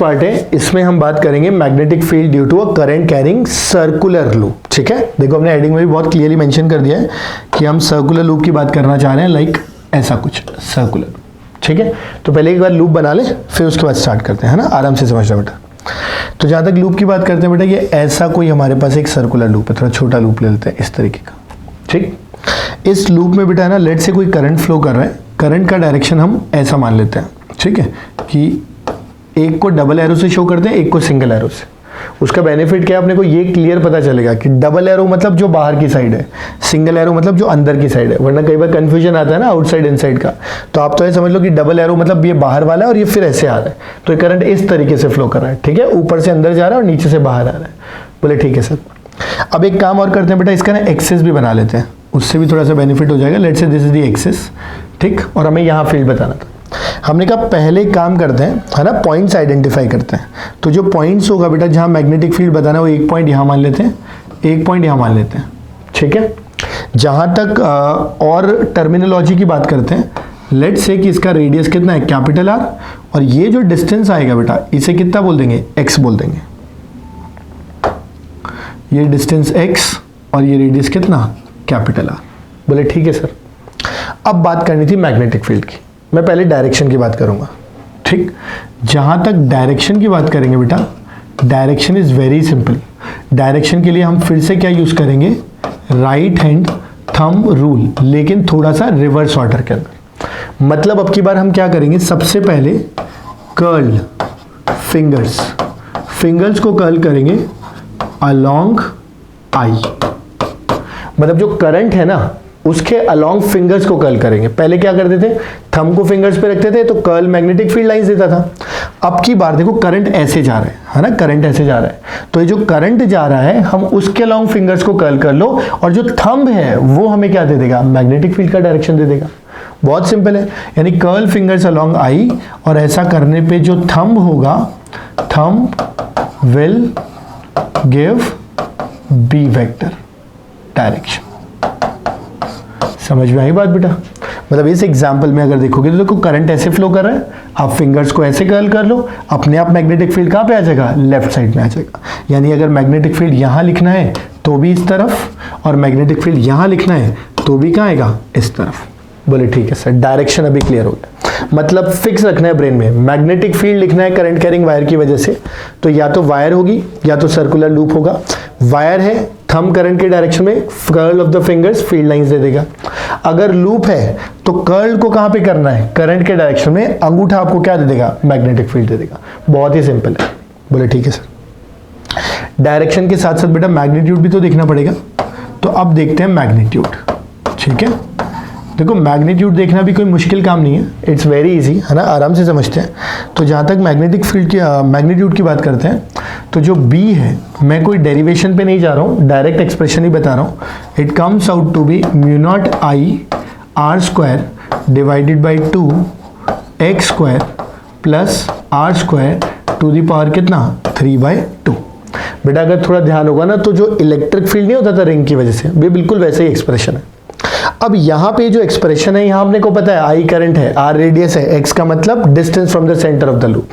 Part है, इसमें हम बात करेंगे magnetic field due to a current carrying circular loop. ठीक है, देखो हमने हेडिंग में भी बहुत क्लियरली मेंशन कर दिया है कि हम सर्कुलर लूप की बात करना चाह रहे हैं, लाइक ऐसा कुछ सर्कुलर। ठीक है, तो पहले एक बार लूप बना ले, फिर उसके बाद स्टार्ट करते हैं, है ना, आराम से समझना बेटा। तो जहां तक लूप की बात करते हैं बेटा, ये ऐसा कोई हमारे पास एक सर्कुलर लूप है, थोड़ा छोटा लूप ले लेते हैं इस तरीके का। ठीक, इस लूप में बेटा है ना, लेट से कोई करंट फ्लो कर रहा है, करंट का डायरेक्शन हम ऐसा मान लेते हैं। ठीक है, कि एक को डबल एरो से शो करते हैं, एक को सिंगल एरो से। उसका बेनिफिट क्या है, अपने को ये क्लियर पता चलेगा कि डबल एरो मतलब जो बाहर की साइड है, सिंगल एरो मतलब जो अंदर की साइड है, वरना कई बार कंफ्यूजन आता है ना आउटसाइड इनसाइड का। तो आप तो ये समझ लो कि डबल एरो मतलब ये बाहर वाला है और ये फिर ऐसे आ रहा है, तो ये करंट इस तरीके से फ्लो कर रहा है। ठीक है, ऊपर से अंदर जा रहा है और नीचे से बाहर आ रहा है। बोले ठीक है सर। अब एक काम और करते हैं बेटा, इसका ना एक्सेस भी बना लेते हैं, उससे भी थोड़ा सा बेनिफिट हो जाएगा। लेट से दिस इज द एक्सेस। ठीक, और हमें यहाँ फील्ड बताना था। हमने कहा पहले काम करते हैं, है ना, पॉइंट्स आइडेंटिफाई करते हैं। तो जो पॉइंट्स होगा बेटा जहां मैग्नेटिक फील्ड बताना है, वो एक पॉइंट यहां मान लेते हैं, एक पॉइंट यहां मान लेते हैं। ठीक है, जहां तक और टर्मिनोलॉजी की बात करते हैं, लेट से कि इसका रेडियस कितना है, कैपिटल आर, और ये जो डिस्टेंस आएगा बेटा इसे कितना बोल देंगे, एक्स बोल देंगे। ये डिस्टेंस एक्स और ये रेडियस कितना, कैपिटल आर। बोले ठीक है सर। अब बात करनी थी मैग्नेटिक फील्ड की, मैं पहले डायरेक्शन की बात करूंगा। ठीक, जहां तक डायरेक्शन की बात करेंगे बेटा, direction is very simple. Direction के लिए हम फिर से क्या यूज करेंगे, राइट हैंड थंब रूल, लेकिन थोड़ा सा रिवर्स ऑर्डर के अंदर। मतलब अब की बार हम क्या करेंगे, सबसे पहले कर्ल फिंगर्स को कर्ल करेंगे अलोंग आई। मतलब जो करंट है ना उसके अलोंग फिंगर्स को कर्ल करेंगे। पहले क्या करते थे, थंब को फिंगर्स पे रखते थे तो कर्ल मैग्नेटिक फील्ड लाइंस देता था। अब की बार देखो करंट ऐसे जा रहा है ना, करंट ऐसे जा रहा है, तो ये जो करंट जा रहा है हम उसके अलोंग फिंगर्स को कर्ल कर लो, और जो थंब है वो हमें क्या दे देगा, मैग्नेटिक फील्ड का डायरेक्शन दे देगा। बहुत सिंपल है, यानी कर्ल फिंगर्स अलोंग आई, और ऐसा करने पे जो थंब होगा, thumb will give B vector direction. समझ में आई बात बेटा। मतलब इस एग्जांपल में अगर देखोगे तो देखो करंट ऐसे फ्लो कर रहा है, आप फिंगर्स को ऐसे कर्ल कर लो, अपने आप मैग्नेटिक फील्ड कहाँ पे आ जाएगा, लेफ्ट साइड में आ जाएगा। यानी अगर मैग्नेटिक फील्ड यहाँ लिखना है तो भी इस तरफ, और मैग्नेटिक फील्ड यहाँ लिखना है तो भी कहाँ आएगा, इस तरफ। बोले ठीक है सर, डायरेक्शन अभी क्लियर हो गया। मतलब फिक्स रखना है ब्रेन में, मैग्नेटिक फील्ड लिखना है करंट कैरिंग वायर की वजह से, तो या तो वायर होगी या तो सर्कुलर लूप होगा। वायर है, थंब करंट के डायरेक्शन में, curl of the fingers field lines दे देगा। अगर लूप है तो कर्ल को कहां पे करना है, करंट के डायरेक्शन में, अंगूठा आपको क्या दे देगा, मैग्नेटिक फील्ड दे देगा। बहुत ही सिंपल है। बोले ठीक है सर। डायरेक्शन के साथ साथ बेटा मैग्नीट्यूड भी तो देखना पड़ेगा, तो अब देखते हैं मैग्नीट्यूड। ठीक है, देखो मैग्नीट्यूड देखना भी कोई मुश्किल काम नहीं है, इट्स वेरी इजी, है ना, आराम से समझते हैं। तो जहाँ तक मैग्नेटिक फील्ड की मैग्नीट्यूड की बात करते हैं, तो जो B है, मैं कोई डेरिवेशन पे नहीं जा रहा हूँ, डायरेक्ट एक्सप्रेशन ही बता रहा हूँ। It comes out to be mu naught I R square divided by 2 x square plus R square to the power कितना, 3/2। बेटा अगर थोड़ा ध्यान होगा ना, तो जो इलेक्ट्रिक फील्ड नहीं होता था रिंग की वजह से, ये बिल्कुल वैसे ही एक्सप्रेशन है। अब यहाँ पे जो एक्सप्रेशन है, यहाँ अपने को पता है आई करंट है, आर रेडियस है, एक्स का मतलब distance from the centre of the loop.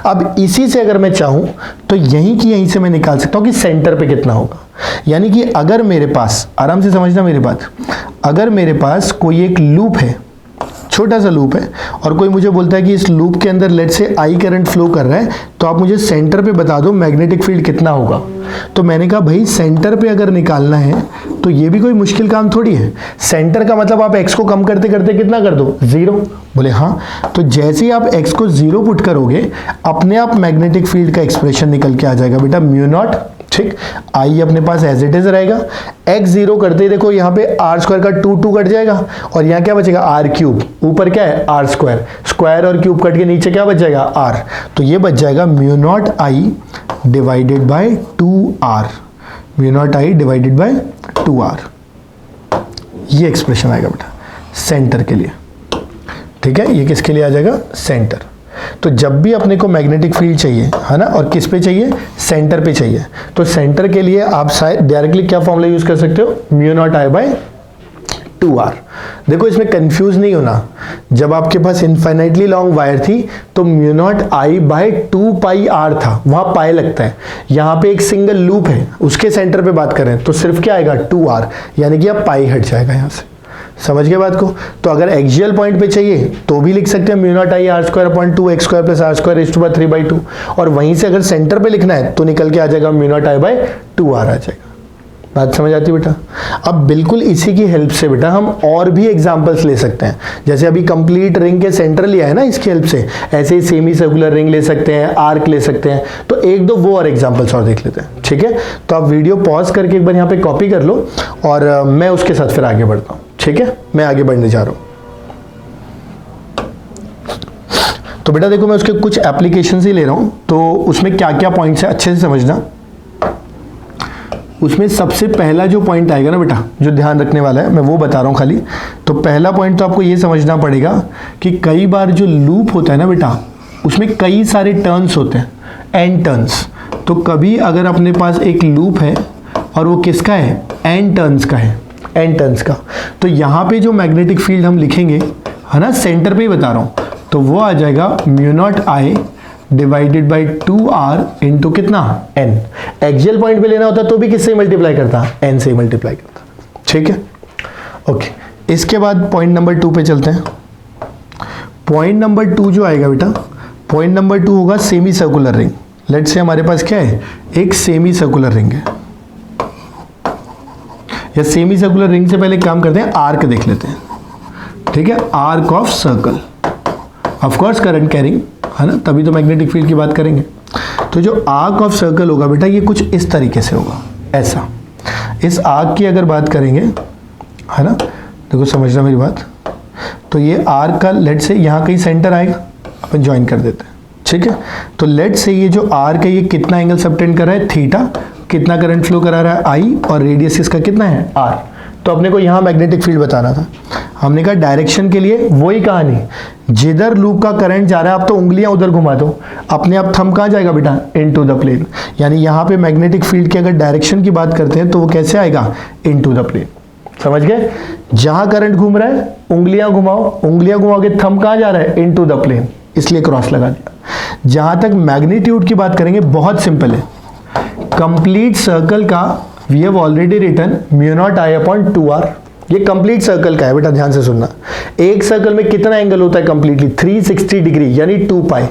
अब इसी से अगर मैं चाहूं तो यहीं की यहीं से मैं निकाल सकता हूं कि सेंटर पे कितना होगा। यानी कि अगर मेरे पास, आराम से समझना मेरी बात, अगर मेरे पास कोई एक लूप है, छोटा सा लूप है, और कोई मुझे बोलता है कि इस लूप के अंदर लेट से आई करंट फ्लो कर रहा है, तो आप मुझे सेंटर पे बता दो मैग्नेटिक फील्ड कितना होगा। तो मैंने कहा भाई सेंटर पे अगर निकालना है तो ये भी कोई मुश्किल काम थोड़ी है। सेंटर का मतलब आप x को कम करते करते कितना कर दो, 0। बोले हाँ, तो जैसे ही आप x को 0 पुट करोगे, अपने आप मैग्नेटिक फील्ड का एक्सप्रेशन निकल के आ जाएगा बेटा, म्यू नॉट। ठीक, आई अपने पास एज इट इज रहेगा, x 0 करते ही देखो यहाँ पे आर स्क्वायर का 2 कट जाएगा, और यहाँ क्या बचेगा, आर क्यूब, ऊपर क्या है आर स्क्वायर, स्क्वायर और क्यूब कट के नीचे क्या बच जाएगा, आर। तो ये बच जाएगा mu naught I divided bye 2r, mu naught I divided bye 2r। ये एक्सप्रेशन आएगा बेटा सेंटर के लिए। ठीक है, ये किसके लिए आ जाएगा, सेंटर। तो जब भी अपने को मैग्नेटिक फील्ड चाहिए, है ना, और किस पे चाहिए, सेंटर पे चाहिए, तो सेंटर के लिए आप डायरेक्टली क्या फॉर्मूला यूज कर सकते हो, mu naught I bye 2r। देखो इसमें कंफ्यूज नहीं होना, जब आपके पास इनफाइनाइटली लॉन्ग वायर थी तो mu naught I by 2 pi R था, वहां पाई लगता है। यहां पे एक सिंगल लूप है, उसके सेंटर पे बात करें तो सिर्फ क्या आएगा 2r, यानी कि अब पाई हट जाएगा यहां से। समझ गए बात को? तो अगर एक्सियल पॉइंट पे चाहिए तो भी लिख सकते हैं mu naught I R square upon 2 x square plus R square raise to power 3/2, और वहीं से अगर सेंटर पे लिखना है तो निकल के आ जाएगा mu naught I bye 2r आ जाएगा। बात समझ आती है बेटा? अब बिल्कुल इसी की हेल्प से बेटा हम और भी एग्जांपल्स ले सकते हैं। जैसे अभी कंप्लीट रिंग के सेंटर लिया है ना इसकी हेल्प से, ऐसे ही सेमी सर्कुलर रिंग ले सकते हैं, आर्क ले सकते हैं। तो एक दो वो और एग्जांपल्स और देख लेते हैं, ठीक है? तो आप वीडियो पॉज करके एक बार यहाँ पे कॉपी कर लो और मैं उसके साथ फिर आगे बढ़ता हूँ, ठीक है? मैं आगे बढ़ने जा रहा हूँ। तो बेटा देखो मैं उसके कुछ एप्लीकेशन ही ले रहा हूँ, तो उसमें क्या क्या पॉइंट्स है अच्छे से समझना। उसमें सबसे पहला जो पॉइंट आएगा ना बेटा, जो ध्यान रखने वाला है, मैं वो बता रहा हूँ खाली। तो पहला पॉइंट तो आपको ये समझना पड़ेगा कि कई बार जो लूप होता है ना बेटा, उसमें कई सारे टर्न्स होते हैं, एन टर्न्स। तो कभी अगर अपने पास एक लूप है और वो किसका है, एन टर्न्स का है, एन टर्न्स का, तो यहाँ पे जो मैग्नेटिक फील्ड हम लिखेंगे है ना, सेंटर पे ही बता रहा हूँ, तो वो आ जाएगा mu naught I divided by 2r into कितना, n। एक्सियल पॉइंट पे लेना होता तो भी किससे मल्टीप्लाई करता, n से मल्टीप्लाई करता, ठीक है? ओके, इसके बाद पॉइंट नंबर 2 पे चलते हैं। पॉइंट नंबर 2 जो आएगा बेटा, पॉइंट नंबर 2 होगा semi circular ring. Let's say हमारे पास क्या है, एक सेमी सर्कुलर रिंग है, या सेमी सर्कुलर रिंग से पहले काम करते हैं, आर्क देख लेते हैं, ठीक है? Arc of circle, of course current carrying है ना, तभी तो मैग्नेटिक फील्ड की बात करेंगे। तो जो आर्क ऑफ सर्कल होगा बेटा, ये कुछ इस तरीके से होगा, ऐसा। इस आर्क की अगर बात करेंगे है ना, देखो समझना मेरी बात, तो ये आर्क का लेट से यहाँ कहीं सेंटर आएगा, अपन ज्वाइन कर देते हैं, ठीक है? तो लेट से ये जो आर्क है ये कितना एंगल सबटेंड कर रहा है, थीटा, कितना करंट फ्लो करा रहा है, आई, और रेडियस इसका कितना है, आर। तो अपने को यहाँ मैग्नेटिक फील्ड बताना था। हमने कहा डायरेक्शन के लिए वही कहानी, जिधर लूप का करंट जा रहा है आप तो उंगलियां उधर घुमा दो, अपने आप थंब कहाँ जाएगा बेटा, इनटू द प्लेन। यानी यहाँ पे मैग्नेटिक फील्ड की अगर डायरेक्शन की बात करते हैं तो वो कैसे आएगा, इनटू द प्लेन। समझ गए? जहां करंट घूम रहा है उंगलियां घुमाओ, उंगलियां घुमाओगे थंब कहाँ जा रहा है, इनटू द प्लेन, इसलिए क्रॉस लगा दिया। जहां तक मैग्नीट्यूड की बात करेंगे बहुत सिंपल है, कंप्लीट सर्कल का we have already written mu naught I upon 2r। ये कंप्लीट सर्कल का है बेटा, ध्यान से सुनना। एक सर्कल में कितना एंगल होता है कंप्लीटली, 360 डिग्री, यानी 2 पाई।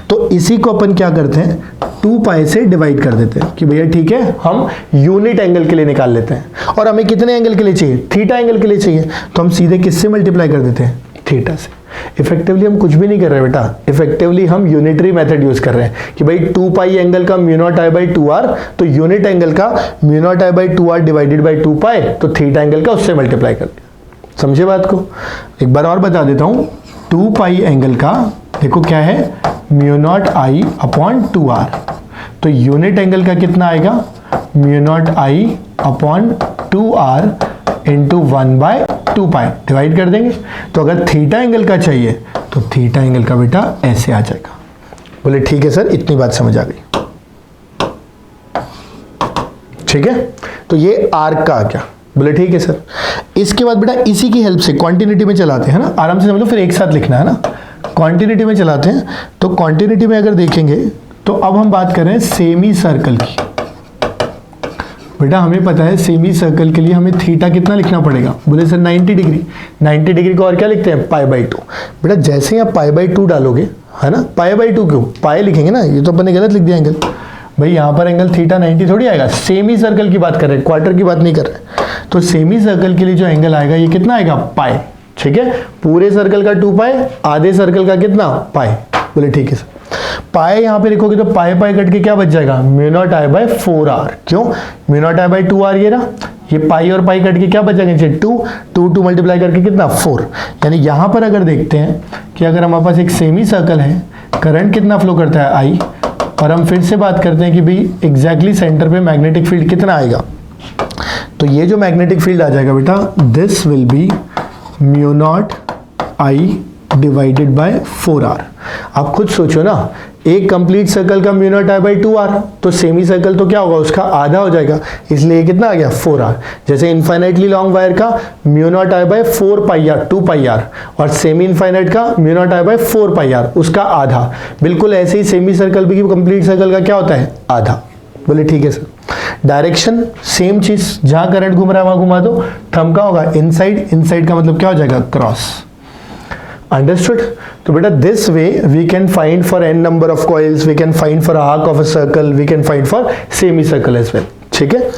तो इसी को अपन क्या करते हैं, 2 पाई से डिवाइड कर देते हैं कि भैया ठीक है, हम यूनिट एंगल के लिए निकाल लेते हैं। और हमें कितने एंगल के लिए चाहिए, थीटा एंगल के लिए चाहिए, तो हम सीधे किससे मल्टीप्लाई कर देते हैं, थीटा से। इफेक्टिवली हम कुछ भी नहीं कर रहे बेटा, इफेक्टिवली हम यूनिटरी मेथड यूज कर रहे हैं कि भाई 2 पाई एंगल का mu naught I by 2r, तो यूनिट एंगल का mu naught I by 2r divided by 2 पाई, तो थीटा एंगल का उससे मल्टीप्लाई कर दिया। समझे बात को? एक बार और बता देता हूं, 2 पाई एंगल का देखो क्या है, mu naught I upon 2r, तो यूनिट एंगल का कितना आएगा, mu naught I upon 2r into 1/2 pi, divide कर देंगे। तो अगर थीटा एंगल का चाहिए तो थीटा एंगल का बेटा ऐसे आ जाएगा। बोले ठीक है सर, इतनी बात समझ आ गई, ठीक है? तो ये आर्क का आ गया। बोले ठीक है सर। इसके बाद बेटा इसी की हेल्प से कॉन्टिन्यूटी में चलाते हैं ना, आराम से समझो, फिर एक साथ लिखना है ना। कॉन्टिन्यूटी में चलाते हैं, तो कॉन्टिन्यूटी में अगर देखेंगे तो अब हम बात कर रहे हैं सेमी सर्कल की। बेटा हमें पता है सेमी सर्कल के लिए हमें थीटा कितना लिखना पड़ेगा, बोले सर 90 डिग्री। 90 डिग्री को और क्या लिखते हैं, π/2। बेटा जैसे ही आप π/2 डालोगे है ना, π/2 क्यों, पाई लिखेंगे ना, ये तो अपन ने गलत लिख दिया एंगल। भाई यहाँ पर एंगल थीटा 90 थोड़ी आएगा, सेमी सर्कल की बात कर रहे हैं, क्वार्टर की बात नहीं कर रहे। तो सेमी सर्कल के लिए जो एंगल आएगा ये कितना आएगा, पाई, ठीक है? पूरे सर्कल का 2 पाई, आधे सर्कल का कितना, पाई। बोले ठीक है सर। पाई यहाँ पे लिखोगे तो पाई पाई कट के क्या बच जाएगा, mu naught I by 4r। क्यों, mu naught I by 2r ये रहा, ये पाई और पाई कट के क्या बच जाएंगे, 2 मल्टीप्लाई करके कितना, 4। यानी यहाँ पर अगर देखते हैं कि अगर हमारे पास एक सेमी सर्कल है, करंट कितना फ्लो करता है, आई, और हम फिर से बात करते हैं कि भाई एग्जैक्टली सेंटर पे मैग्नेटिक फील्ड कितना आएगा, तो ये जो मैग्नेटिक फील्ड आ जाएगा बेटा, this will be mu naught I divided by 4r। आप खुद सोचो ना एक कंप्लीट सर्कल का mu naught I by 2r, तो सेमी सर्कल तो क्या होगा, उसका आधा हो जाएगा, इसलिए ये कितना आ गया 4r। जैसे इनफाइनाइटली लॉन्ग वायर का mu naught I by 4 pi R 2 pi R, और सेमी इनफाइनाइट का mu naught I by 4 pi R, उसका आधा। बिल्कुल ऐसे ही सेमी सर्कल भी कंप्लीट सर्कल का क्या होता है, आधा। बोले ठीक है सर। डायरेक्शन सेम चीज, जहां करंट घूम रहा है वहां घुमा दो। थंब का होगा इनसाइड, इनसाइड का मतलब क्या हो जाएगा, क्रॉस। अंडरस्टूड। तो बेटा this way we can find for n number of coils, we can find for arc of a circle, we can find for semi circle as well. ठीक है,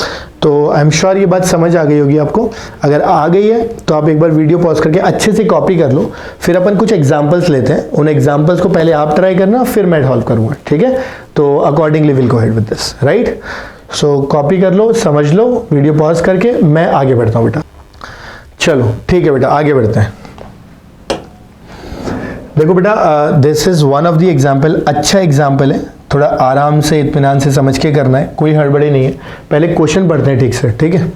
तो आई एम श्योर ये बात समझ आ गई होगी आपको। अगर आ गई है तो आप एक बार वीडियो पॉज करके अच्छे से कॉपी कर लो, फिर अपन कुछ एग्जांपल्स लेते हैं। उन एग्जांपल्स को पहले आप ट्राई करना, फिर मैं सॉल्व करूंगा। ठीक है, तो accordingly will go ahead with this, right. So copy कर लो, समझ लो, वीडियो पॉज करके मैं आगे बढ़ता हूँ बेटा। चलो ठीक है बेटा, आगे बढ़ते हैं। देखो बेटा, this is one of the example. अच्छा एग्जाम्पल है, थोड़ा आराम से इत्मीनान से समझ के करना है, कोई हड़बड़ी नहीं है। पहले क्वेश्चन पढ़ते हैं ठीक से। ठीक है,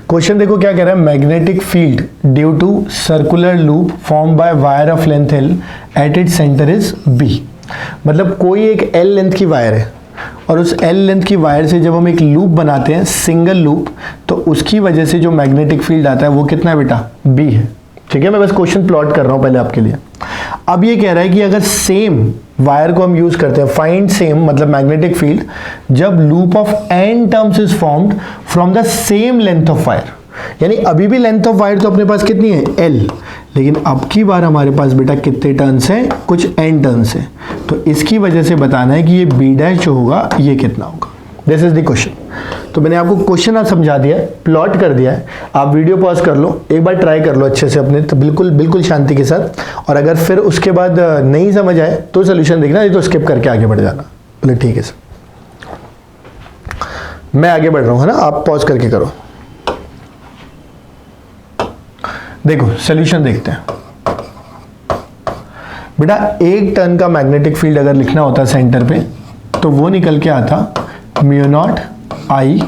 क्वेश्चन देखो क्या कह रहा है। Magnetic field due to circular loop form by wire of length L at its centre is B। मतलब कोई एक L लेंथ की वायर है, और उस L लेंथ की वायर से जब हम एक लूप बनाते हैं, सिंगल लूप, तो उसकी वजह से जो मैग्नेटिक फील्ड आता है वो कितना है बेटा, B है। ठीक है, मैं बस क्वेश्चन प्लॉट कर रहा हूं पहले आपके लिए। अब ये कह रहा है कि अगर सेम वायर को हम यूज करते हैं, फाइंड सेम मतलब मैग्नेटिक फील्ड, जब loop of n terms is formed from the same length of wire. यानी अभी भी लेंथ ऑफ वायर तो अपने पास कितनी है, L, लेकिन अब की बार हमारे पास बेटा कितने टर्न्स हैं, कुछ n टर्न्स हैं। तो इसकी वजह से बताना है कि ये B डैश जो होगा ये कितना होगा। This is the question. तो मैंने आपको क्वेश्चन आज समझा दिया है, प्लॉट कर दिया है। आप वीडियो पॉज कर लो, एक बार ट्राई कर लो अच्छे से अपने, तो बिल्कुल शांति के साथ। और अगर फिर उसके बाद नहीं समझ आए तो सोल्यूशन देखना, नहीं तो स्किप करके आगे बढ़ जाना। बोले ठीक है सर, मैं आगे बढ़ रहा हूं, है ना, आप पॉज करके करो। देखो सोल्यूशन देखते हैं बेटा। एक टर्न का मैग्नेटिक फील्ड अगर लिखना होता सेंटर पे, तो वो निकल के आता mu naught I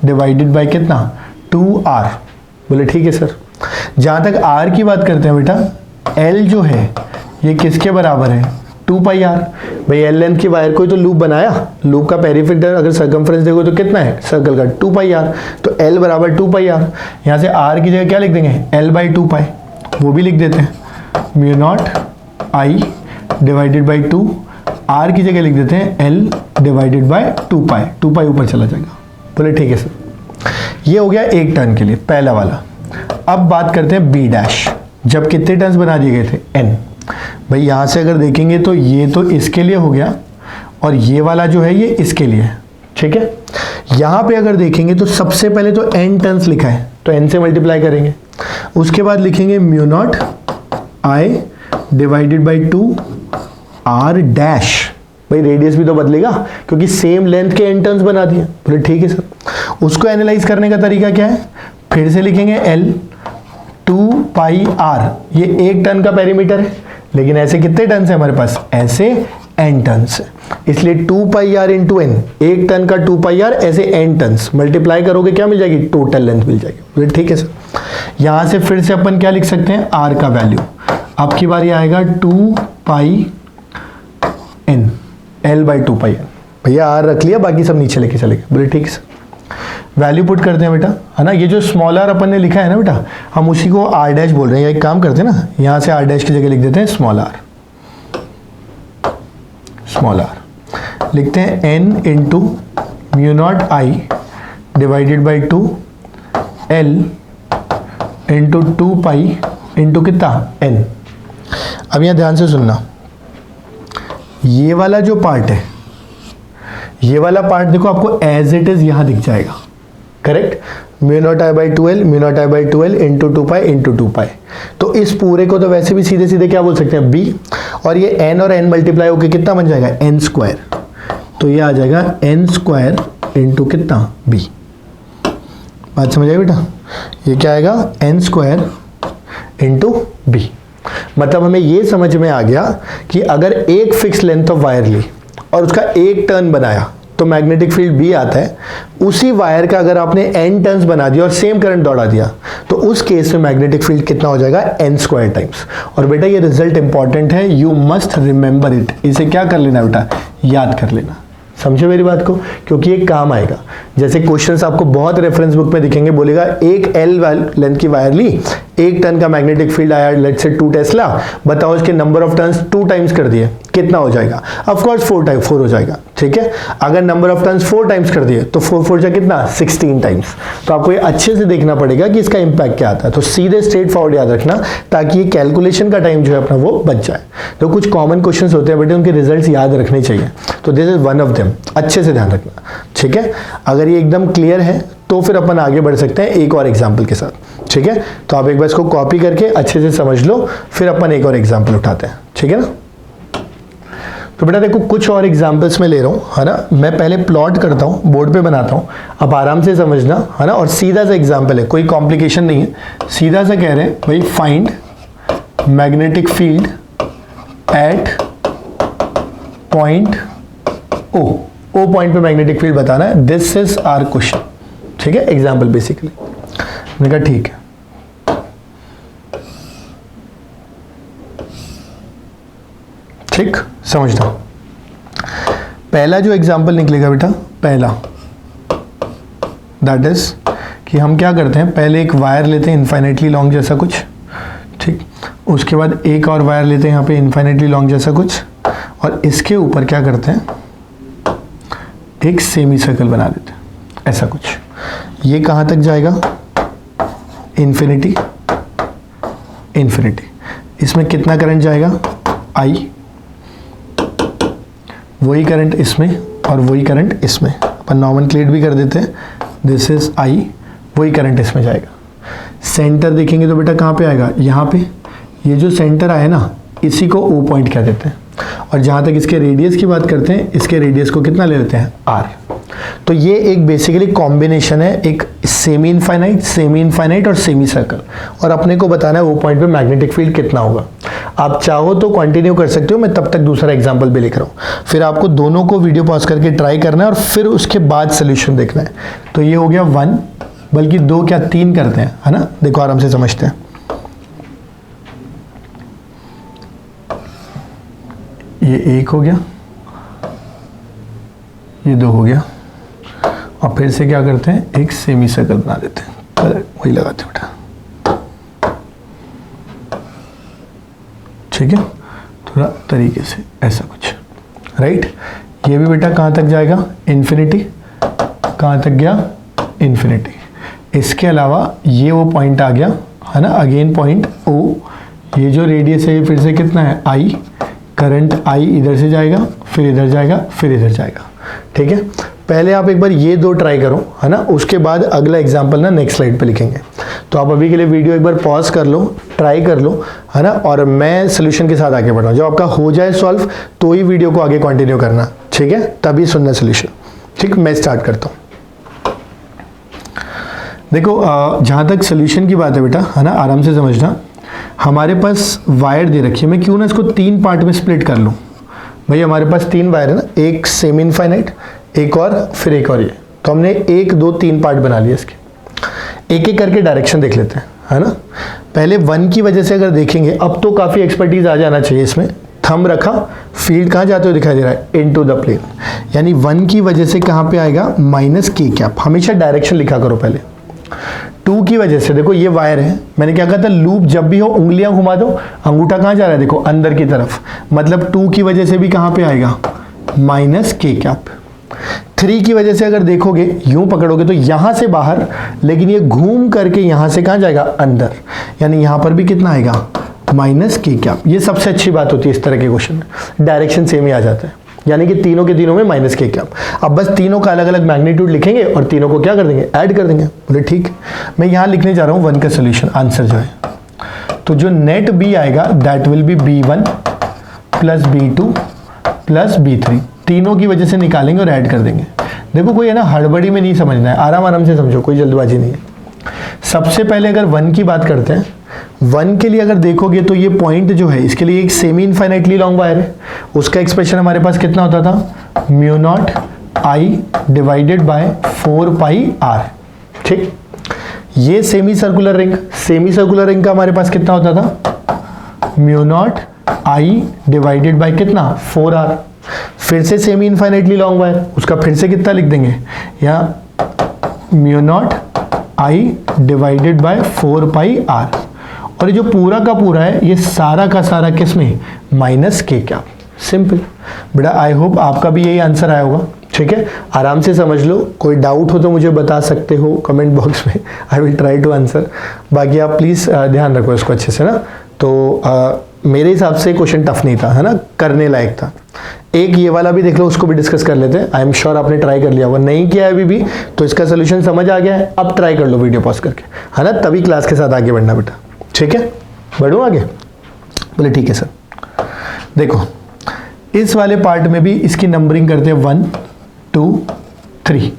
divided bye कितना, 2r। बोले ठीक है सर। जहां तक r की बात करते हैं बेटा, l जो है ये किसके बराबर है, 2 पाई r। भाई l लेंथ की वायर को तो लूप बनाया, लूप का पेरिफेरल अगर सर्कमफ्रेंस देखो तो कितना है सर्कल का, 2 पाई r। तो l बराबर 2 पाई r। यहां से r की जगह क्या लिख देंगे, l बाई 2 पाई, वो भी लिख देते हैं। Mu naught I divided by 2, r की जगह लिख देते हैं l डिवाइडेड बाय 2 पाई, 2 पाई ऊपर चला जाएगा। बोले ठीक है सर, ये हो गया एक टर्न के लिए पहला वाला। अब बात करते हैं B डैश, जब कितने टर्न्स बना दिए गए थे, n। भाई यहां से अगर देखेंगे तो ये तो इसके लिए हो गया, और ये वाला जो है ये इसके लिए है। ठीक है, यहां पे अगर देखेंगे तो सबसे पहले तो n टर्न्स लिखा है, तो n से मल्टीप्लाई करेंगे। उसके बाद लिखेंगे mu naught I divided by 2 r dash. भाई रेडियस भी तो बदलेगा, क्योंकि सेम लेंथ के n टर्न्स बना दिए। बोले ठीक है सर। उसको एनालाइज करने का तरीका क्या है, फिर से लिखेंगे L 2 पाई r। ये एक टर्न का पेरीमीटर है, लेकिन ऐसे कितने टर्न्स है हमारे पास, ऐसे n टर्न्स है, इसलिए 2 पाई r इंटू n, एक टर्न का 2 पाई r, ऐसे n टर्न्स मल्टीप्लाई करोगे क्या मिल जाएगी, टोटल लेंथ मिल जाएगी। बोले ठीक है सर। यहां से फिर से अपन क्या लिख सकते हैं, r का वैल्यू। अब की बार ये आएगा 2 पाई n, l by 2 pi n। भैया r रख लिया, बाकी सब नीचे लेके चले गए। बोले ठीक है सर। वैल्यू पुट करते हैं बेटा, है ना। ये जो स्मॉल r अपन ने लिखा है ना बेटा, हम उसी को r डैश बोल रहे हैं। एक काम करते हैं ना, यहां से r डैश की जगह लिख देते हैं स्मॉल r। स्मॉल r लिखते हैं n into mu naught I divided by 2 l into 2 pi into कितना, n। अब यहां ध्यान से सुनना, ये वाला जो पार्ट है, ये वाला पार्ट देखो आपको एज इट इज यहां दिख जाएगा, correct. Mu naught I by 2l, mu naught I by 2l into 2 pi into 2 पाई। तो इस पूरे को तो वैसे भी सीधे सीधे क्या बोल सकते हैं, b, और ये n और n मल्टीप्लाई होकर कितना बन जाएगा, n स्क्वायर। तो ये आ जाएगा n स्क्वायर इंटू कितना, b। बात समझ आई बेटा, ये क्या आएगा, n स्क्वायर इंटू b। मतलब हमें ये समझ में आ गया कि अगर एक फिक्स लेंथ ऑफ वायर ली और उसका एक टर्न बनाया, तो मैग्नेटिक फील्ड B आता है। उसी वायर का अगर आपने n टर्न्स बना दिया और सेम करंट दौड़ा दिया तो उस केस में मैग्नेटिक फील्ड कितना हो जाएगा, n² टाइम्स। और बेटा ये रिजल्ट इंपॉर्टेंट है, यू मस्ट रिमेंबर इट। इसे क्या कर लेना बेटा, याद कर लेना। समझे मेरी बात को, क्योंकि ये काम आएगा। जैसे क्वेश्चंस आपको बहुत रेफरेंस बुक में दिखेंगे, बोलेगा एक L लेंथ की वायर ली, 1 टन का मैग्नेटिक फील्ड आया, लेट्स से 2 टेस्ला, बताओ इसके नंबर ऑफ टर्न्स 2 टाइम्स कर दिए, कितना हो जाएगा? ऑफ कोर्स 4 हो जाएगा, ठीक है। अगर नंबर ऑफ टर्न्स 4 टाइम्स कर दिए तो 4 जा कितना, 16 टाइम्स। तो आपको ये अच्छे से देखना पड़ेगा कि इसका इंपैक्ट क्या आता है। तो सीधे स्ट्रेट फॉरवर्ड याद रखना, ताकि ये कैलकुलेशन का टाइम जो है अपना वो बच जाए। तो कुछ कॉमन क्वेश्चंस होते हैं बेटे, उनके रिजल्ट्स याद रखने चाहिए, तो this is one of them, अच्छे से ध्यान रखना, ठीक है। अगर ये एकदम क्लियर है तो फिर अपन आगे बढ़ सकते हैं एक और एग्जाम्पल के साथ, ठीक है। तो आप एक बार इसको कॉपी करके अच्छे से समझ लो, फिर अपन एक और एग्जाम्पल उठाते हैं, ठीक है ना। तो बेटा देखो कुछ और एग्जाम्पल्स मैं ले रहा हूँ, है ना। मैं पहले प्लॉट करता हूँ, बोर्ड पे बनाता हूँ, आप आराम से समझना, है ना। और सीधा सा एग्जाम्पल है, कोई कॉम्प्लिकेशन नहीं है, सीधा सा कह रहे हैं भाई find magnetic field at point O point पे मैग्नेटिक फील्ड बताना है, दिस इज आवर क्वेश्चन, ठीक है, एग्जाम्पल बेसिकली। मैंने कहा ठीक है, ठीक, समझना। पहला जो एग्जाम्पल निकलेगा बेटा, पहला दैट इज कि हम क्या करते हैं, पहले एक वायर लेते हैं इनफाइनाइटली लॉन्ग जैसा कुछ, ठीक, उसके बाद एक और वायर लेते हैं यहाँ पे इनफाइनाइटली लॉन्ग जैसा कुछ, और इसके ऊपर क्या करते हैं, एक सेमी सर्कल बना देते हैं ऐसा कुछ। ये कहाँ तक जाएगा, इन्फिनिटी, इन्फिनिटी। इसमें कितना करंट जाएगा, I, वही करंट इसमें और वही करंट इसमें, अपन नॉमेनक्लेट भी कर देते हैं, दिस इज I, वही करंट इसमें जाएगा। सेंटर देखेंगे तो बेटा कहाँ पे आएगा, यहाँ पे। ये जो सेंटर आया ना, इसी को O पॉइंट कह देते हैं। और जहाँ तक इसके रेडियस की बात करते हैं, इसके रेडियस को कितना ले लेते हैं, R। तो ये एक बेसिकली कॉम्बिनेशन है, एक सेमी इनफाइनाइट और सेमी सर्कल, और अपने को बताना है वो पॉइंट पे मैग्नेटिक फील्ड कितना होगा। आप चाहो तो कंटिन्यू कर सकते हो, मैं तब तक दूसरा एग्जांपल भी लिख रहा हूँ, फिर आपको दोनों को वीडियो पॉज करके ट्राई करना है और फिर उसके बाद सोल्यूशन देखना है। तो ये हो गया 1, बल्कि 2 क्या 3 करते हैं, है ना। देखो आराम से समझते हैं, ये 1 हो गया, ये 2 हो गया, और फिर से क्या करते हैं, एक सेमी सर्कल बना देते हैं, कलर वही लगाते हैं बेटा, ठीक है, थोड़ा तरीके से ऐसा कुछ, राइट। ये भी बेटा कहाँ तक जाएगा, इन्फिनिटी, कहाँ तक गया, इन्फिनिटी। इसके अलावा ये वो पॉइंट आ गया, है ना, अगेन पॉइंट O। ये जो रेडियस है ये फिर से कितना है, I, करंट I इधर से जाएगा, फिर इधर जाएगा, फिर इधर जाएगा, ठीक है। पहले आप एक बार ये 2 ट्राई करो, है ना, उसके बाद अगला एग्जांपल ना नेक्स्ट स्लाइड पे लिखेंगे। तो आप अभी के लिए वीडियो एक बार पॉज कर लो, ट्राई कर लो, है ना, और मैं सोल्यूशन के साथ आगे बढ़ाऊँ। जब आपका हो जाए सॉल्व तो ही वीडियो को आगे कंटिन्यू करना, ठीक है, तभी सुनना सोल्यूशन, ठीक। मैं स्टार्ट करता हूँ। देखो जहाँ तक सोल्यूशन की बात है बेटा, है ना, आराम से समझना। हमारे पास वायर दे रखी है, मैं क्यों ना इसको 3 पार्ट में स्प्लिट कर लूँ। भाई हमारे पास 3 वायर है ना, एक सेमी इनफाइनाइट, एक और, फिर एक और ये। तो हमने 1 2 3 पार्ट बना लिए इसके। एक एक करके डायरेक्शन देख लेते हैं, है ना। पहले 1 की वजह से अगर देखेंगे, अब तो काफ़ी एक्सपर्टीज आ जाना चाहिए इसमें। थंब रखा, फील्ड कहाँ जाते हुए दिखाई दे रहा है, इनटू द प्लेन। यानी 1 की वजह से कहाँ पे आएगा, -k। हमेशा डायरेक्शन लिखा करो पहले। 2 की वजह से देखो ये वायर है, मैंने क्या कहा था, लूप जब भी हो उंगलियां घुमा दो, अंगूठा कहाँ जा रहा है, देखो अंदर की तरफ, मतलब 2 की वजह से भी कहाँ पे आएगा, -k। 3 की वजह से अगर देखोगे, यूं पकड़ोगे तो यहां से बाहर, लेकिन ये घूम करके यहां से कहाँ जाएगा, अंदर, यानी यहां पर भी कितना आएगा, -k। ये सबसे अच्छी बात होती है इस तरह के क्वेश्चन में, डायरेक्शन सेम ही आ जाता है, यानी कि तीनों के तीनों में -k। अब बस तीनों का अलग अलग मैग्नीट्यूड लिखेंगे और तीनों को क्या कर देंगे, ऐड कर देंगे। बोले ठीक। मैं यहाँ लिखने जा रहा हूँ 1 का सोल्यूशन, आंसर जो है, तो जो नेट B आएगा that will be B1 plus B2 plus B3, तीनों की वजह से निकालेंगे और ऐड कर देंगे। देखो कोई है ना हड़बड़ी में नहीं समझना है, आराम आराम से समझो, कोई जल्दबाजी नहीं है। सबसे पहले अगर 1 की बात करते हैं, 1 के लिए अगर देखोगे तो ये पॉइंट जो है, इसके लिए एक सेमी इनफाइनाइटली लॉन्ग वायर है, उसका एक्सप्रेशन हमारे पास कितना होता था, μ0 आई डिवाइडेड बाय 4 पाई आर। ठीक, ये सेमी सर्कुलर रिंग का हमारे पास कितना होता था, mu naught I divided bye कितना, 4r। फिर से सेमी इनफाइनाइटली लॉन्ग वायर, उसका फिर से कितना लिख देंगे, यहाँ mu naught I divided by 4 pi R. और ये जो पूरा का पूरा है ये सारा का सारा किस में, माइनस के कैप। सिंपल बेटा, आई होप आपका भी यही आंसर आया होगा। ठीक है, आराम से समझ लो, कोई डाउट हो तो मुझे बता सकते हो कमेंट बॉक्स में, I will try to answer. बाकी आप प्लीज़ ध्यान रखो इसको अच्छे से ना। तो मेरे हिसाब से क्वेश्चन टफ नहीं था, है ना, करने लायक था। एक ये वाला भी देख लो, उसको भी डिस्कस कर लेते हैं। आई एम श्योर आपने ट्राई कर लिया होगा, नहीं किया है अभी भी तो इसका सोल्यूशन समझ आ गया है। अब ट्राई कर लो वीडियो पॉज करके, है ना, तभी क्लास के साथ आगे बढ़ना बेटा। ठीक है, बढ़ूँ आगे? बोले ठीक है सर। देखो इस वाले पार्ट में भी इसकी नंबरिंग करते हैं 1 2 3।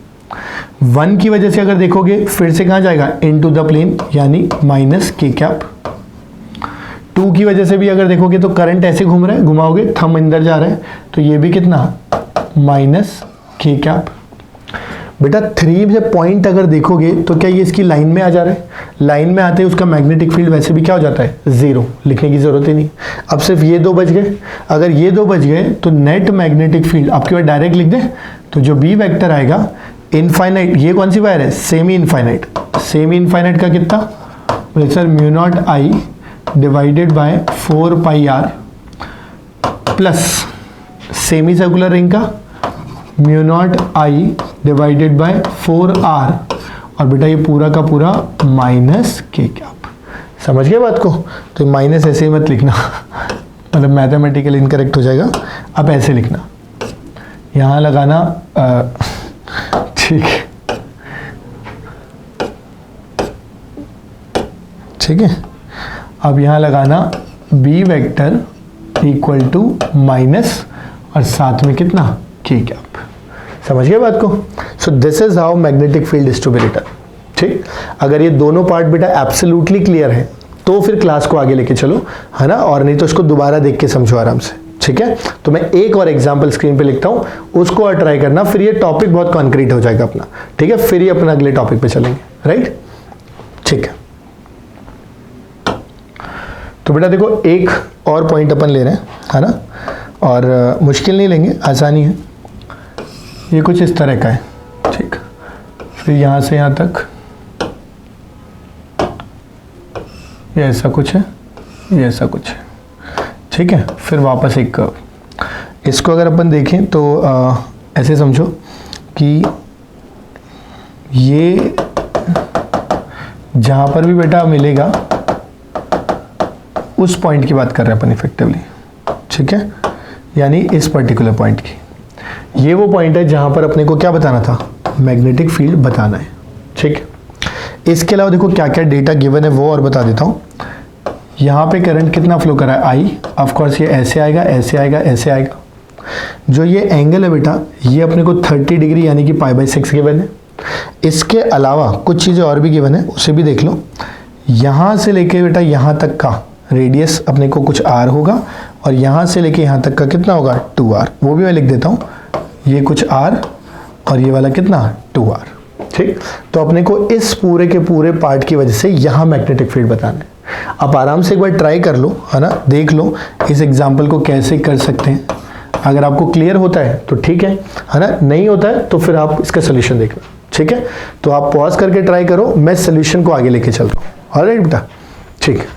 1 की वजह से अगर देखोगे फिर से कहाँ जाएगा, इनटू द प्लेन, यानी माइनस के कैप। 2 की वजह से भी अगर देखोगे तो करंट ऐसे घूम रहा है, घुमाओगे थंब अंदर जा रहा है तो ये भी कितना, माइनस के कैप। बेटा 3 से पॉइंट अगर देखोगे तो क्या ये इसकी लाइन में आ जा रहा है, लाइन में आते ही उसका मैग्नेटिक फील्ड वैसे भी क्या हो जाता है, 0, लिखने की जरूरत ही नहीं। अब सिर्फ ये 2 बच गए, अगर ये 2 बच गए तो नेट मैग्नेटिक फील्ड आपके पास डायरेक्ट लिख दें तो जो बी वेक्टर आएगा, इनफाइनाइट, ये कौन सी वायर है, सेमी इनफाइनाइट। सेमी इनफाइनाइट का कितना, बोले sir mu naught I divided by 4 pi R, plus semi circular ring का mu naught I divided by 4r, और बेटा ये पूरा का पूरा माइनस के कैप। समझ गए बात को? तो माइनस ऐसे ही मत लिखना, मतलब मैथमेटिकल इनकरेक्ट हो जाएगा। अब ऐसे लिखना, यहाँ लगाना, ठीक है, अब यहाँ लगाना B vector equal to minus और साथ में कितना, के कैप। समझ गए बात को? So this is how magnetic field is to be written. ठीक, अगर ये दोनों पार्ट बेटा एब्सोल्युटली क्लियर है तो फिर क्लास को आगे लेके चलो, है ना, और नहीं तो इसको दोबारा देख के समझो आराम से। ठीक है, तो मैं एक और एग्जांपल स्क्रीन पे लिखता हूं, उसको और ट्राई करना, फिर ये टॉपिक बहुत कॉन्क्रीट हो जाएगा अपना। ठीक है, फिर ये अपना अगले टॉपिक पे चलेंगे, राइट? ठीक है, तो बेटा देखो एक और पॉइंट अपन ले रहे हैं, है ना, और मुश्किल नहीं लेंगे, आसानी है। ये कुछ इस तरह का है, ठीक, फिर यहाँ से यहाँ तक ये ऐसा कुछ है, ये ऐसा कुछ है। ठीक है, फिर वापस एक कर्व। इसको अगर अपन देखें तो ऐसे समझो कि ये जहाँ पर भी बेटा मिलेगा उस पॉइंट की बात कर रहे हैं अपन इफेक्टिवली। ठीक है, यानी इस पर्टिकुलर पॉइंट की, ये वो पॉइंट है जहां पर अपने को क्या बताना था, मैग्नेटिक फील्ड बताना है। ठीक है, इसके अलावा देखो क्या क्या डेटा गिवन है वो और बता देता हूं। यहाँ पे करंट कितना फ्लो कर रहा है, आई, ऑफ कोर्स ये ऐसे आएगा, ऐसे आएगा, ऐसे आएगा। जो ये एंगल है बेटा, ये अपने को 30 डिग्री यानी कि π/6 गिवन है। इसके अलावा कुछ चीज़ें और भी गिवन है, उसे भी देख लो। यहाँ से लेके बेटा यहाँ तक का रेडियस अपने को कुछ r होगा, और यहाँ से लेके यहाँ तक का कितना होगा, 2r। वो भी मैं लिख देता हूँ, ये कुछ r और ये वाला कितना, 2r। ठीक, तो अपने को इस पूरे के पूरे पार्ट की वजह से यहाँ मैग्नेटिक फील्ड बताना है। आप आराम से एक बार ट्राई कर लो, है ना, देख लो इस एग्जाम्पल को कैसे कर सकते हैं। अगर आपको क्लियर होता है तो ठीक है ना, नहीं होता है तो फिर आप इसका सोल्यूशन देखना। ठीक है, तो आप पॉज करके ट्राई करो, मैं सोल्यूशन को आगे लेके चल रहा हूँ। ऑलराइट बेटा, ठीक है,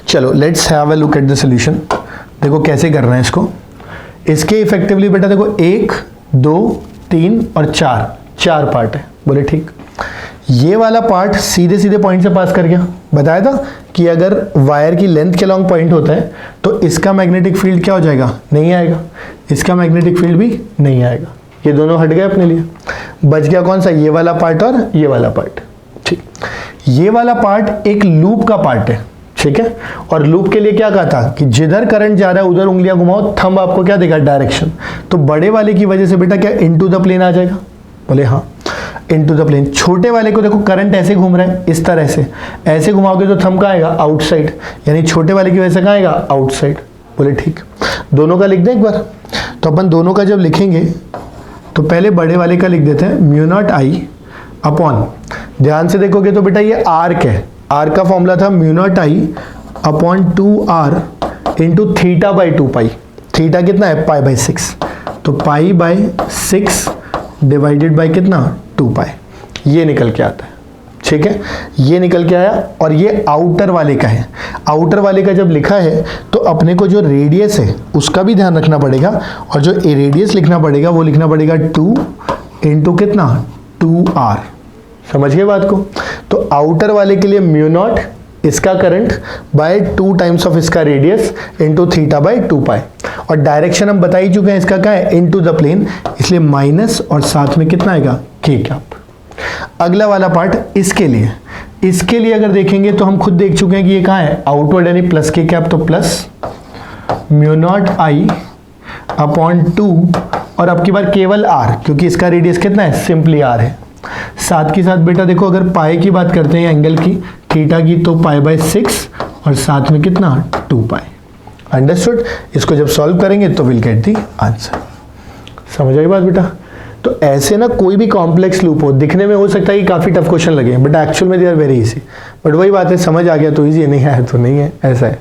चलो let's have a look at the solution. देखो कैसे करना है इसको। इसके इफेक्टिवली बेटा देखो 1 2 3 और 4 पार्ट है। बोले ठीक, ये वाला पार्ट सीधे सीधे पॉइंट से पास कर गया। बताया था कि अगर वायर की लेंथ के लॉन्ग पॉइंट होता है तो इसका मैग्नेटिक फील्ड क्या हो जाएगा, नहीं आएगा, इसका मैग्नेटिक फील्ड भी नहीं आएगा। ये दोनों हट गए अपने लिए, बच गया कौन सा, ये वाला पार्ट और ये वाला पार्ट। ठीक, ये वाला पार्ट एक लूप का पार्ट है। ठीक है, और लूप के लिए क्या कहा था कि जिधर करंट जा रहा है उधर उंगलियां घुमाओ, थंब आपको क्या देगा, डायरेक्शन। तो बड़े वाले की वजह से बेटा क्या इनटू द प्लेन आ जाएगा। बोले हाँ, इनटू द प्लेन। छोटे वाले को देखो करंट ऐसे घूम रहा है, इस तरह से ऐसे घुमाओगे तो थंब कहाँ आएगा, आउटसाइड, यानी छोटे वाले की वजह से कहाँ आएगा, आउटसाइड। बोले ठीक, दोनों का लिख दें एक बार। तो अपन दोनों का जब लिखेंगे तो पहले बड़े वाले का लिख देते हैं म्यू नॉट आई अपॉन, ध्यान से देखोगे तो बेटा ये आर्क है, आर्क का फॉर्मूला था mu naught I upon 2r into theta by 2 pi. Theta कितना है पाई बाई 6, तो पाई बाई 6 डिवाइडेड बाई कितना 2 पाई, ये निकल के आता है। ठीक है, ये निकल के आया और ये आउटर वाले का है। आउटर वाले का जब लिखा है तो अपने को जो रेडियस है उसका भी ध्यान रखना पड़ेगा, और जो रेडियस लिखना पड़ेगा वो लिखना पड़ेगा 2 इंटू कितना 2r। समझ गए बात को? तो आउटर वाले के लिए म्यू नॉट इसका करंट बाय 2 टाइम्स ऑफ इसका रेडियस इंटू थीटा बाई 2 पाई, और डायरेक्शन हम बता ही चुके हैं इसका क्या है इनटू द प्लेन, इसलिए माइनस और साथ में कितना आएगा के कैप। अगला वाला पार्ट इसके लिए अगर देखेंगे तो हम खुद देख चुके हैं कि ये कहाँ है आउटवर्ड यानी प्लस के कैप, तो plus mu naught I upon 2 और अब की बार केवल r, क्योंकि इसका रेडियस कितना है सिंपली r है। साथ के साथ बेटा देखो अगर पाई की बात करते हैं एंगल की थीटा की, तो पाई बाई 6 और साथ में कितना 2 पाई। अंडरस्टूड? इसको जब सॉल्व करेंगे तो विल गेट दी आंसर। समझ आई बात बेटा? तो ऐसे ना कोई भी कॉम्प्लेक्स लूप हो, दिखने में हो सकता है कि काफ़ी टफ क्वेश्चन लगे, बट एक्चुअल में they are very easy. But वही बात है, समझ आ गया तो इजी, नहीं आया तो नहीं है, ऐसा है।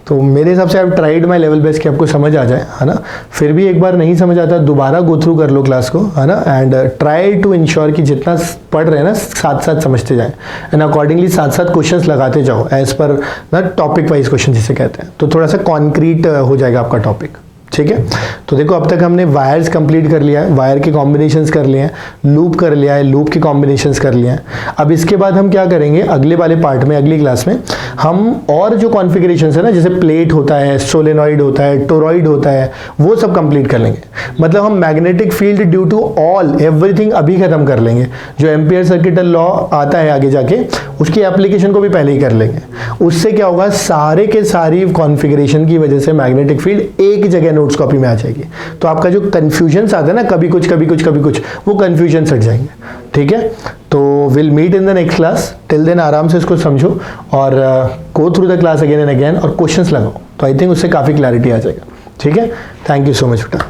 तो मेरे हिसाब से आप ट्राइड माई लेवल बेस्ट कि आपको समझ आ जाए, है ना। फिर भी एक बार नहीं समझ आता दोबारा गो थ्रू कर लो क्लास को, है ना, एंड ट्राई टू इंश्योर कि जितना पढ़ रहे हैं ना साथ साथ समझते जाएं, एंड अकॉर्डिंगली साथ साथ क्वेश्चंस लगाते जाओ एज पर ना टॉपिक वाइज क्वेश्चन जिसे कहते हैं, तो थोड़ा सा कॉन्क्रीट हो जाएगा आपका टॉपिक। ठीक है, तो देखो अब तक हमने वायर्स कंप्लीट कर लिया है, वायर के कॉम्बिनेशंस कर लिए हैं, लूप कर लिया है, लूप के कॉम्बिनेशंस कर लिए हैं। अब इसके बाद हम क्या करेंगे अगले वाले पार्ट में, अगली क्लास में हम और जो कॉन्फ़िगरेशंस है ना, जैसे प्लेट होता है, सोलेनॉइड होता है, टोरॉइड होता है, वो सब कंप्लीट कर लेंगे। मतलब हम magnetic field due to all everything अभी खत्म कर लेंगे। जो एम्पियर सर्किटल लॉ आता है आगे जाके उसकी एप्लीकेशन को भी पहले ही कर लेंगे। उससे क्या होगा, सारे के सारी कॉन्फ़िगरेशन की वजह से मैग्नेटिक फील्ड एक जगह नोट्स कॉपी में आ जाएगी। तो आपका जो कंफ्यूजन आता है ना, कभी कुछ कभी कुछ कभी कुछ, वो कंफ्यूजन हट जाएंगे। ठीक है, तो will meet in the next class. Till then आराम से इसको समझो और go through the class again and again और क्वेश्चंस लगाओ, तो आई थिंक उससे काफ़ी क्लैरिटी आ जाएगा। ठीक है, थैंक यू सो मच बेटा।